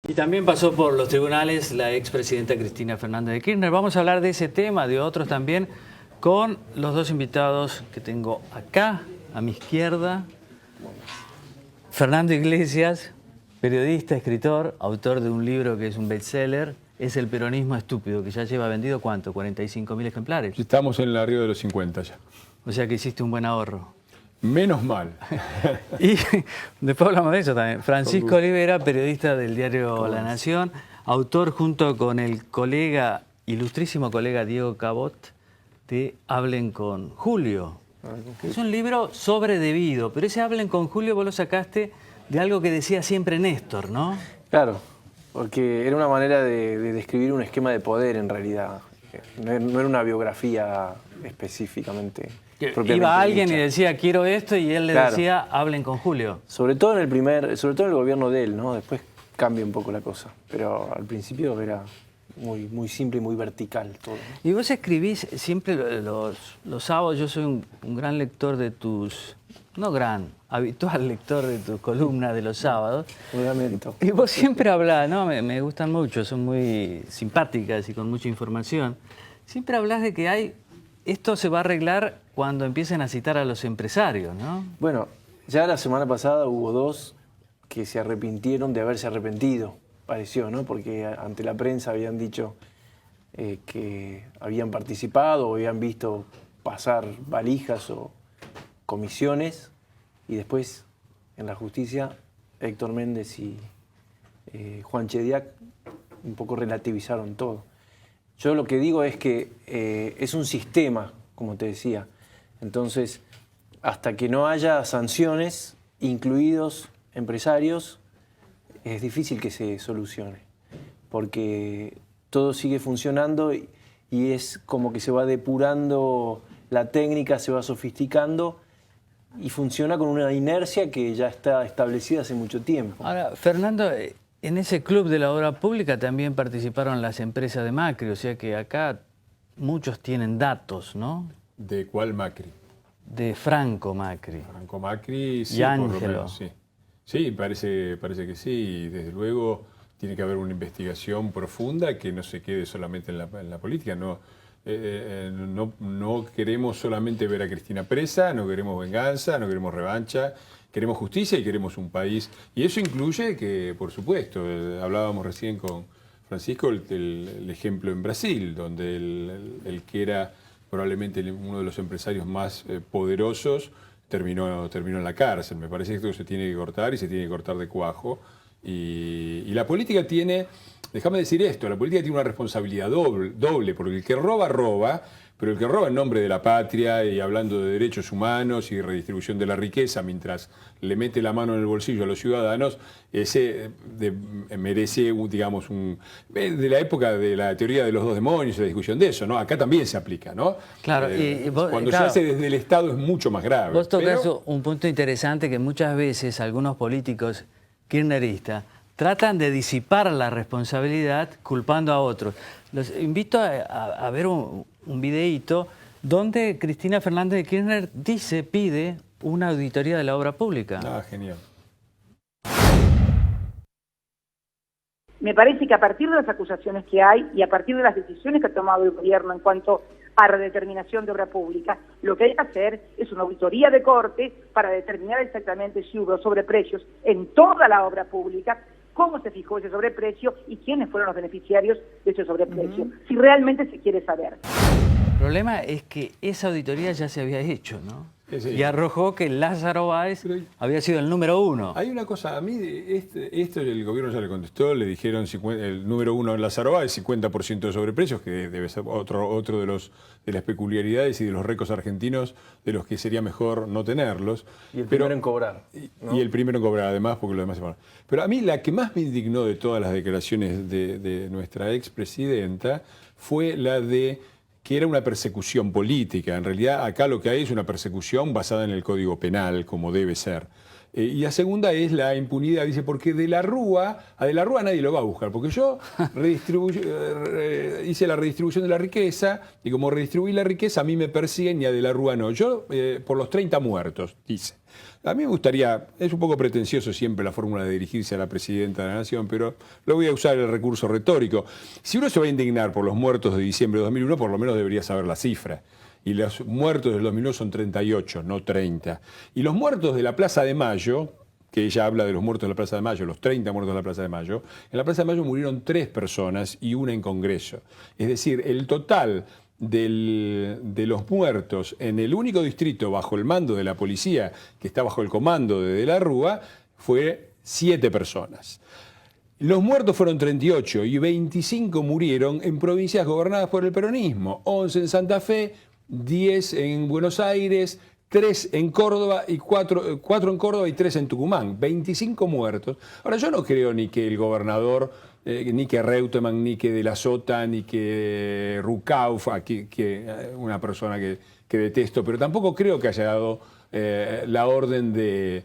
Y también pasó por los tribunales la expresidenta Cristina Fernández de Kirchner. Vamos a hablar de ese tema, de otros también, con los dos invitados que tengo acá, a mi izquierda. Fernando Iglesias, periodista, escritor, autor de un libro que es un bestseller, Es el peronismo estúpido, que ya lleva vendido, ¿cuánto? 45.000 ejemplares. Estamos en el arriba de los 50 ya. O sea que hiciste un buen ahorro. Menos mal. Y después hablamos de eso también. Francisco Olivera, periodista del diario La Nación, autor junto con el colega, ilustrísimo colega Diego Cabot, de Hablen con Julio. Es un libro sobredebido, pero ese Hablen con Julio vos lo sacaste de algo que decía siempre Néstor, ¿no? Claro, porque era una manera de describir un esquema de poder en realidad. No era una biografía específicamente. Iba alguien y decía, quiero esto, y él le Claro. decía, hablen con Julio. Sobre todo en el gobierno de él, ¿no? Después cambia un poco la cosa, pero al principio era muy simple y muy vertical todo, ¿no? Y vos escribís siempre los sábados. Yo soy un gran lector de tus, no gran, habitual lector de tus columnas de los sábados. Un lamento. Y vos siempre hablás, ¿no? Me gustan mucho, son muy simpáticas y con mucha información. Siempre hablás de que esto se va a arreglar cuando empiecen a citar a los empresarios, ¿no? Bueno, ya la semana pasada hubo dos que se arrepintieron de haberse arrepentido, pareció, ¿no? Porque ante la prensa habían dicho que habían participado o habían visto pasar valijas o comisiones, y después en la justicia Héctor Méndez y Juan Chediak un poco relativizaron todo. Yo lo que digo es que es un sistema, como te decía. Entonces, hasta que no haya sanciones, incluidos empresarios, es difícil que se solucione, porque todo sigue funcionando y es como que se va depurando la técnica, se va sofisticando y funciona con una inercia que ya está establecida hace mucho tiempo. Ahora, Fernando, en ese club de la obra pública también participaron las empresas de Macri, o sea que acá muchos tienen datos, ¿no? ¿De cuál Macri? De Franco Macri. Franco Macri, sí, Y por lo Ángelo. menos, sí. Sí, parece que sí. Y desde luego tiene que haber una investigación profunda que no se quede solamente en la política. No queremos solamente ver a Cristina presa, no queremos venganza, no queremos revancha. Queremos justicia y queremos un país. Y eso incluye que, por supuesto, hablábamos recién con Francisco, el ejemplo en Brasil, donde el que era probablemente uno de los empresarios más poderosos terminó en la cárcel. Me parece que esto se tiene que cortar y se tiene que cortar de cuajo. Y la política tiene, déjame decir esto, la política tiene una responsabilidad doble, porque el que roba, roba, pero el que roba en nombre de la patria y hablando de derechos humanos y redistribución de la riqueza, mientras le mete la mano en el bolsillo a los ciudadanos, ese merece, digamos, de la época de la teoría de los dos demonios, la discusión de eso, ¿no? Acá también se aplica, ¿no? Claro, cuando claro, se hace desde el Estado es mucho más grave. vos tocás un punto interesante, que muchas veces algunos políticos kirchneristas tratan de disipar la responsabilidad culpando a otros. Los invito a ver un videíto donde Cristina Fernández de Kirchner pide una auditoría de la obra pública. Ah, genial. Me parece que a partir de las acusaciones que hay y a partir de las decisiones que ha tomado el gobierno en cuanto a redeterminación de obra pública, lo que hay que hacer es una auditoría de corte para determinar exactamente si hubo sobreprecios en toda la obra pública, cómo se fijó ese sobreprecio y quiénes fueron los beneficiarios de ese sobreprecio, si realmente se quiere saber. El problema es que esa auditoría ya se había hecho, ¿no? Sí. Y arrojó que Lázaro Báez había sido el número uno. Hay una cosa, a mí esto el gobierno ya le contestó, le dijeron el número uno en Lázaro Báez, 50% de sobreprecios, que debe ser otro de las peculiaridades y de los récords argentinos de los que sería mejor no tenerlos. Y el primero en cobrar, ¿no? Y el primero en cobrar, además, porque los demás se van. Pero a mí la que más me indignó de todas las declaraciones de nuestra expresidenta fue la de que era una persecución política. En realidad, acá lo que hay es una persecución basada en el Código Penal, como debe ser. Y la segunda es la impunidad. Dice, porque a De la Rúa nadie lo va a buscar. Porque yo hice la redistribución de la riqueza y como redistribuí la riqueza a mí me persiguen y a De la Rúa no. Yo por los 30 muertos, dice. A mí me gustaría, es un poco pretencioso siempre la fórmula de dirigirse a la presidenta de la Nación, pero lo voy a usar el recurso retórico. Si uno se va a indignar por los muertos de diciembre de 2001, por lo menos debería saber la cifra. Y los muertos del 2001 son 38, no 30. Y los muertos de la Plaza de Mayo, que ella habla de los muertos de la Plaza de Mayo, los 30 muertos de la Plaza de Mayo, en la Plaza de Mayo murieron 3 personas y una en Congreso. Es decir, el total de los muertos en el único distrito bajo el mando de la policía, que está bajo el comando de la Rúa, fue 7 personas. Los muertos fueron 38 y 25 murieron en provincias gobernadas por el peronismo. 11 en Santa Fe, 10 en Buenos Aires, 3 en Córdoba y 4 en Córdoba y 3 en Tucumán. 25 muertos. Ahora, yo no creo ni que el gobernador, ni que Reutemann, ni que De la Sota, ni que Rucauf, una persona que detesto, pero tampoco creo que haya dado la orden de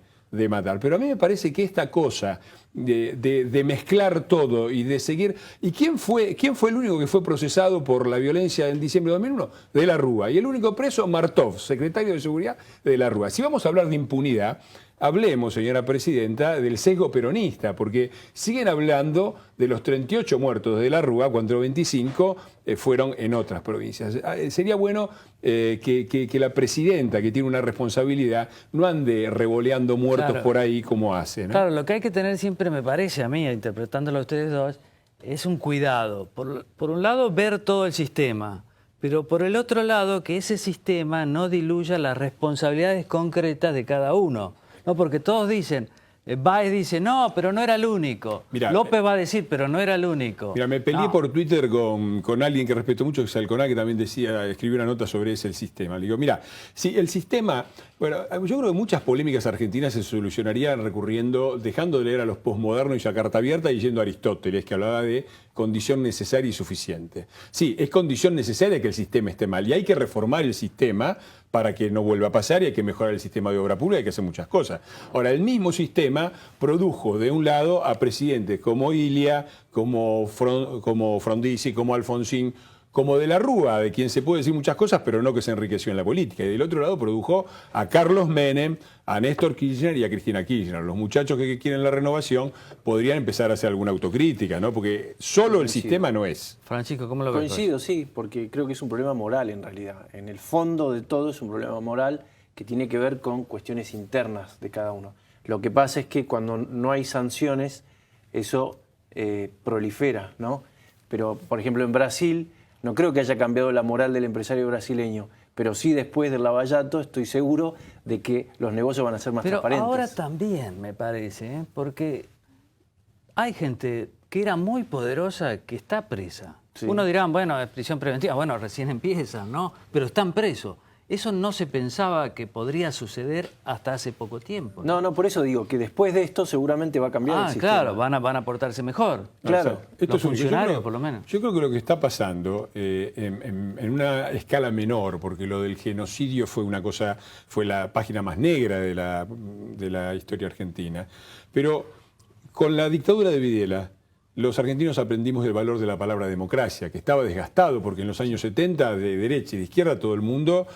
matar. Pero a mí me parece que esta cosa de mezclar todo y de seguir... ¿Y quién fue el único que fue procesado por la violencia en diciembre de 2001? De la Rúa. Y el único preso, Martov, secretario de Seguridad de la Rúa. Si vamos a hablar de impunidad, hablemos, señora presidenta, del sesgo peronista, porque siguen hablando de los 38 muertos de la Rúa cuando 25 fueron en otras provincias. Sería bueno que la presidenta, que tiene una responsabilidad, no ande revoleando muertos por ahí como hace, ¿no? Claro, lo que hay que tener siempre, me parece a mí, interpretándolo a ustedes dos, es un cuidado. Por un lado, ver todo el sistema, pero por el otro lado, que ese sistema no diluya las responsabilidades concretas de cada uno. No, porque todos dicen, Báez dice, no, pero no era el único. Mirá, López va a decir, pero no era el único. Mira, me peleé por Twitter con alguien que respeto mucho, que es Alconá, que también escribió una nota sobre ese, el sistema. Le digo, mira, si el sistema... Bueno, yo creo que muchas polémicas argentinas se solucionarían dejando de leer a los posmodernos y a carta abierta y yendo a Aristóteles, que hablaba de condición necesaria y suficiente. Sí, es condición necesaria que el sistema esté mal y hay que reformar el sistema para que no vuelva a pasar y hay que mejorar el sistema de obra pública, hay que hacer muchas cosas. Ahora, el mismo sistema produjo de un lado a presidentes como Ilia, como Frondizi, como Alfonsín, como De la Rúa, de quien se puede decir muchas cosas, pero no que se enriqueció en la política. Y del otro lado produjo a Carlos Menem, a Néstor Kirchner y a Cristina Kirchner. Los muchachos que quieren la renovación podrían empezar a hacer alguna autocrítica, ¿no? Porque solo el sistema no es. Francisco, ¿cómo lo ves? Coincido, sí, porque creo que es un problema moral en realidad. En el fondo de todo es un problema moral que tiene que ver con cuestiones internas de cada uno. Lo que pasa es que cuando no hay sanciones, eso prolifera, ¿no? Pero, por ejemplo, en Brasil... No creo que haya cambiado la moral del empresario brasileño, pero sí después del lavallato estoy seguro de que los negocios van a ser más transparentes. Pero ahora también, me parece, porque hay gente que era muy poderosa que está presa. Sí. Uno dirá, bueno, es prisión preventiva, bueno, recién empiezan, ¿no? Pero están presos. Eso no se pensaba que podría suceder hasta hace poco tiempo. No, por eso digo que después de esto seguramente va a cambiar el sistema. Claro, van a portarse mejor. Claro. Los funcionarios, por lo menos. Yo creo que lo que está pasando en una escala menor, porque lo del genocidio fue la página más negra de la historia argentina, pero con la dictadura de Videla, los argentinos aprendimos el valor de la palabra democracia, que estaba desgastado, porque en los años 70, de derecha y de izquierda, todo el mundo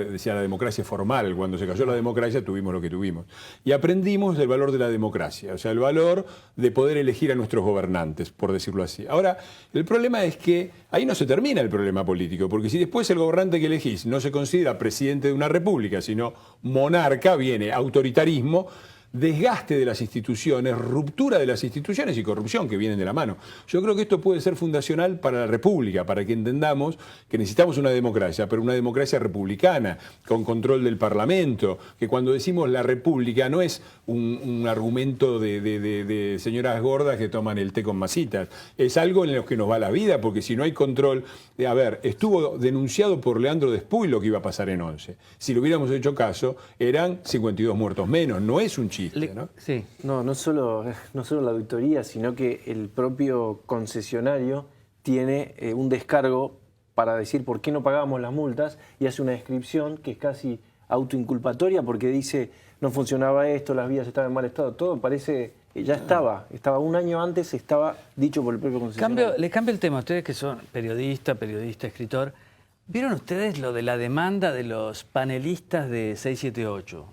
decía la democracia formal. Cuando se cayó la democracia tuvimos lo que tuvimos. Y aprendimos el valor de la democracia, o sea, el valor de poder elegir a nuestros gobernantes, por decirlo así. Ahora, el problema es que ahí no se termina el problema político, porque si después el gobernante que elegís no se considera presidente de una república, sino monarca, viene autoritarismo, desgaste de las instituciones, ruptura de las instituciones y corrupción que vienen de la mano. Yo creo que esto puede ser fundacional para la República, para que entendamos que necesitamos una democracia, pero una democracia republicana, con control del Parlamento, que cuando decimos la República no es un argumento de señoras gordas que toman el té con masitas, es algo en lo que nos va la vida, porque si no hay control... A ver, estuvo denunciado por Leandro Despuy lo que iba a pasar en 11. Si le hubiéramos hecho caso, eran 52 muertos menos, no es un chiste. ¿No? Sí. No solo la auditoría, sino que el propio concesionario tiene un descargo para decir por qué no pagamos las multas y hace una descripción que es casi autoinculpatoria porque dice no funcionaba esto, las vías estaban en mal estado, todo parece, ya estaba un año antes, estaba dicho por el propio concesionario. Le cambio el tema, ustedes que son periodista, escritor, ¿vieron ustedes lo de la demanda de los panelistas de 678?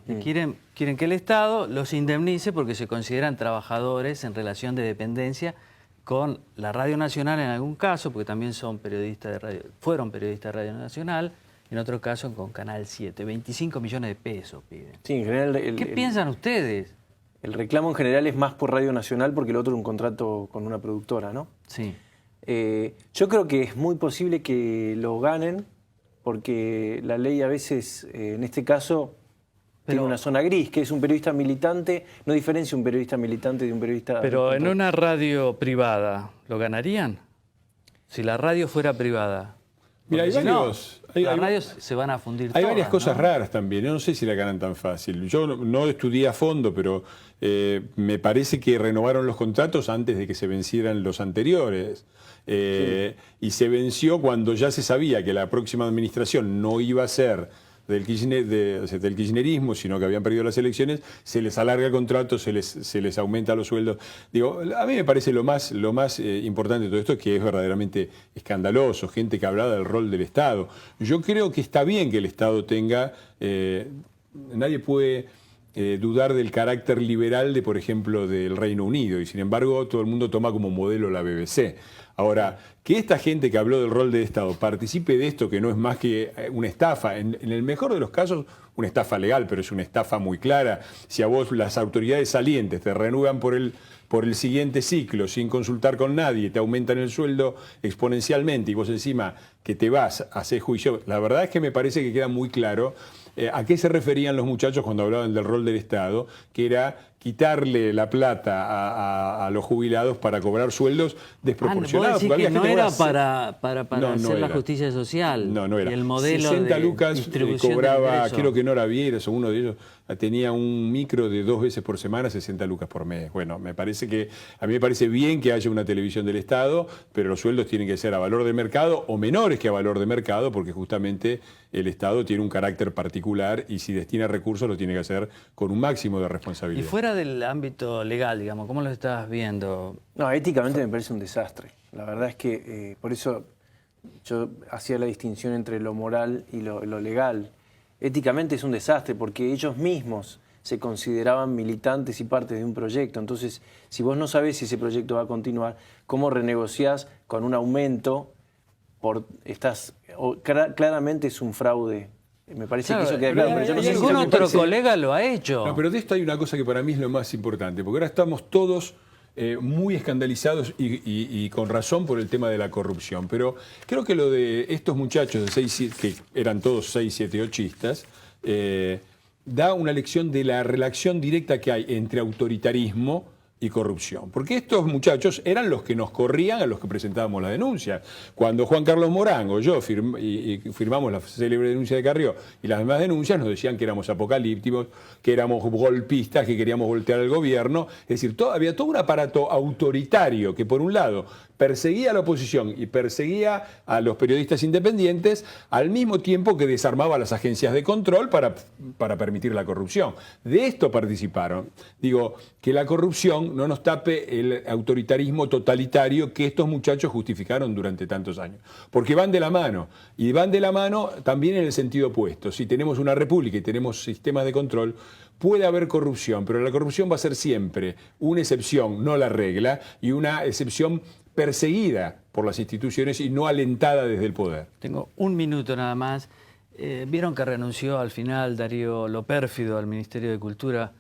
Quieren que el Estado los indemnice porque se consideran trabajadores en relación de dependencia con la Radio Nacional en algún caso, porque también son periodistas de radio, fueron periodistas de Radio Nacional, en otro caso con Canal 7. 25 millones de pesos piden. Sí, en general... ¿Qué piensan ustedes? El reclamo en general es más por Radio Nacional porque el otro es un contrato con una productora, ¿no? Sí. Yo creo que es muy posible que lo ganen porque la ley a veces, en este caso, tiene una zona gris, que es un periodista militante, no diferencia un periodista militante de un periodista... Pero en una radio privada, ¿lo ganarían? Si la radio fuera privada. Mira, hay varios... Las radios se van a fundir Hay todas, varias cosas ¿no? raras también. Yo no sé si la ganan tan fácil. Yo no estudié a fondo, pero me parece que renovaron los contratos antes de que se vencieran los anteriores. Y se venció cuando ya se sabía que la próxima administración no iba a ser del kirchnerismo, sino que habían perdido las elecciones, se les alarga el contrato, se les aumenta los sueldos. Digo, a mí me parece lo más importante de todo esto es que es verdaderamente escandaloso, gente que hablaba del rol del Estado. Yo creo que está bien que el Estado tenga... nadie puede dudar del carácter liberal de, por ejemplo, del Reino Unido, y sin embargo todo el mundo toma como modelo la BBC. Ahora, que esta gente que habló del rol del Estado participe de esto, que no es más que una estafa, en el mejor de los casos, una estafa legal, pero es una estafa muy clara. Si a vos las autoridades salientes te reanudan por el siguiente ciclo sin consultar con nadie, te aumentan el sueldo exponencialmente y vos encima que te vas a hacer juicio, la verdad es que me parece que queda muy claro a qué se referían los muchachos cuando hablaban del rol del Estado, que era quitarle la plata a los jubilados para cobrar sueldos desproporcionados. ¿Vos decís que no era para No hacer la era. justicia social? No era. Y el modelo 60 de lucas distribución cobraba, del creo que Nora Vieres o uno de ellos, tenía un micro de 2 veces por semana, 60 lucas por mes. Bueno, a mí me parece bien que haya una televisión del Estado, pero los sueldos tienen que ser a valor de mercado o menores que a valor de mercado, porque justamente el Estado tiene un carácter particular y si destina recursos lo tiene que hacer con un máximo de responsabilidad. Y fuera del ámbito legal, digamos, ¿cómo lo estás viendo? No, éticamente me parece un desastre. La verdad es que por eso yo hacía la distinción entre lo moral y lo legal. Éticamente es un desastre porque ellos mismos se consideraban militantes y parte de un proyecto. Entonces, si vos no sabés si ese proyecto va a continuar, ¿cómo renegociás con un aumento? Claramente es un fraude. Me parece que eso queda claro. Pero yo no sé ningún si otro colega lo ha hecho. No, pero de esto hay una cosa que para mí es lo más importante, porque ahora estamos todos muy escandalizados y con razón por el tema de la corrupción. Pero creo que lo de estos muchachos de 6, que eran todos 6, 7, 8istas, da una lección de la relación directa que hay entre autoritarismo y corrupción. Porque estos muchachos eran los que nos corrían a los que presentábamos la denuncia. Cuando Juan Carlos Morán o yo firmamos la célebre denuncia de Carrió y las demás denuncias, nos decían que éramos apocalípticos, que éramos golpistas, que queríamos voltear al gobierno. Es decir, había todo un aparato autoritario que, por un lado, perseguía a la oposición y perseguía a los periodistas independientes, al mismo tiempo que desarmaba a las agencias de control para permitir la corrupción. De esto participaron. Digo, que la corrupción no nos tape el autoritarismo totalitario que estos muchachos justificaron durante tantos años. Porque van de la mano, y van de la mano también en el sentido opuesto. Si tenemos una república y tenemos sistemas de control, puede haber corrupción, pero la corrupción va a ser siempre una excepción, no la regla, y una excepción perseguida por las instituciones y no alentada desde el poder. Tengo un minuto nada más. Vieron que renunció al final Darío Lopérfido al Ministerio de Cultura.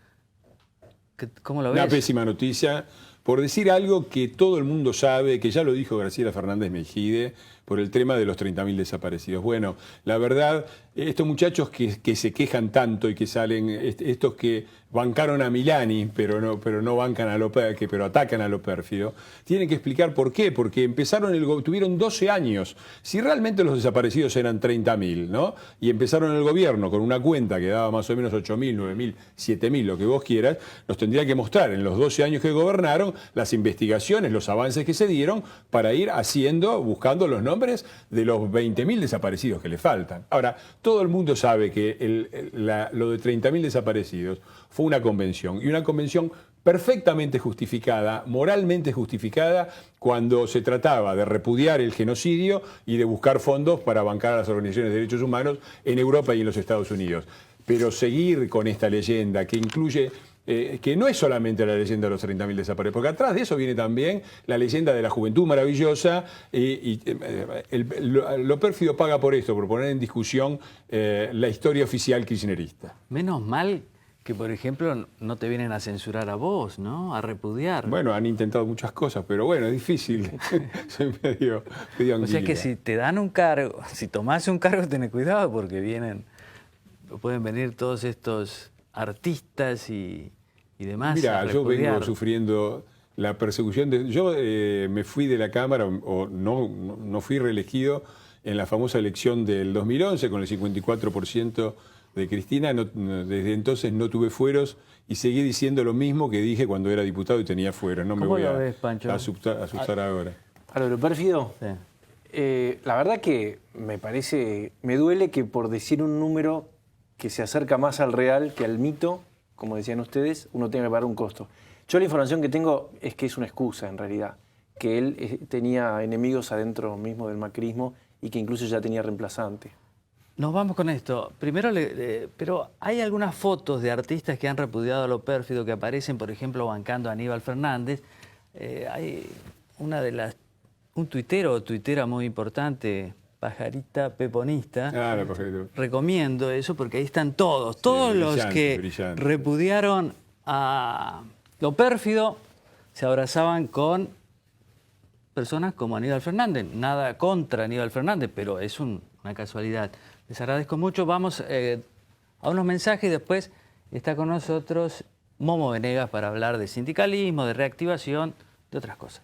¿Cómo lo ves? Una pésima noticia, por decir algo que todo el mundo sabe, que ya lo dijo Graciela Fernández Mejide, por el tema de los 30.000 desaparecidos. Bueno, la verdad, estos muchachos que se quejan tanto y que salen, estos que bancaron a Milani, pero no bancan a Lopérfido, pero atacan a Lopérfido, tienen que explicar por qué, porque tuvieron 12 años. Si realmente los desaparecidos eran 30.000, ¿no? Y empezaron el gobierno con una cuenta que daba más o menos 8.000, 9.000, 7.000, lo que vos quieras, nos tendría que mostrar en los 12 años que gobernaron las investigaciones, los avances que se dieron para ir buscando los nombres de los 20.000 desaparecidos que le faltan. Ahora, Todo el mundo sabe que lo de 30.000 desaparecidos fue una convención, y una convención perfectamente justificada, moralmente justificada, cuando se trataba de repudiar el genocidio y de buscar fondos para bancar a las organizaciones de derechos humanos en Europa y en los Estados Unidos. Pero seguir con esta leyenda que incluye... que no es solamente la leyenda de los 30.000 desaparecidos, porque atrás de eso viene también la leyenda de la juventud maravillosa, lo pérfido paga por esto, por poner en discusión la historia oficial kirchnerista. Menos mal que, por ejemplo, no te vienen a censurar a vos, ¿no? A repudiar. Bueno, han intentado muchas cosas, pero bueno, es difícil. Soy medio o sea que si te dan un cargo, si tomás un cargo, tenés cuidado porque pueden venir todos estos artistas y demás. Mira, yo vengo sufriendo la persecución. Yo me fui de la Cámara, o no fui reelegido en la famosa elección del 2011 con el 54% de Cristina. Desde entonces no tuve fueros y seguí diciendo lo mismo que dije cuando era diputado y tenía fueros. No me voy a asustar ahora. A lo pérfido, Sí. la verdad que me duele que por decir un número que se acerca más al real que al mito, como decían ustedes, uno tenga que pagar un costo. Yo la información que tengo es que es una excusa en realidad, que él tenía enemigos adentro mismo del macrismo y que incluso ya tenía reemplazante. Nos vamos con esto. Primero, pero hay algunas fotos de artistas que han repudiado a lo pérfido que aparecen, por ejemplo, bancando a Aníbal Fernández. Hay un tuitero o tuitera muy importante, Pajarita Peponista. La Pajarita. Recomiendo eso porque ahí están todos los que repudiaron a lo pérfido se abrazaban con personas como Aníbal Fernández. Nada contra Aníbal Fernández, pero es una casualidad. Les agradezco mucho. Vamos a unos mensajes y después está con nosotros Momo Venegas para hablar de sindicalismo, de reactivación, de otras cosas.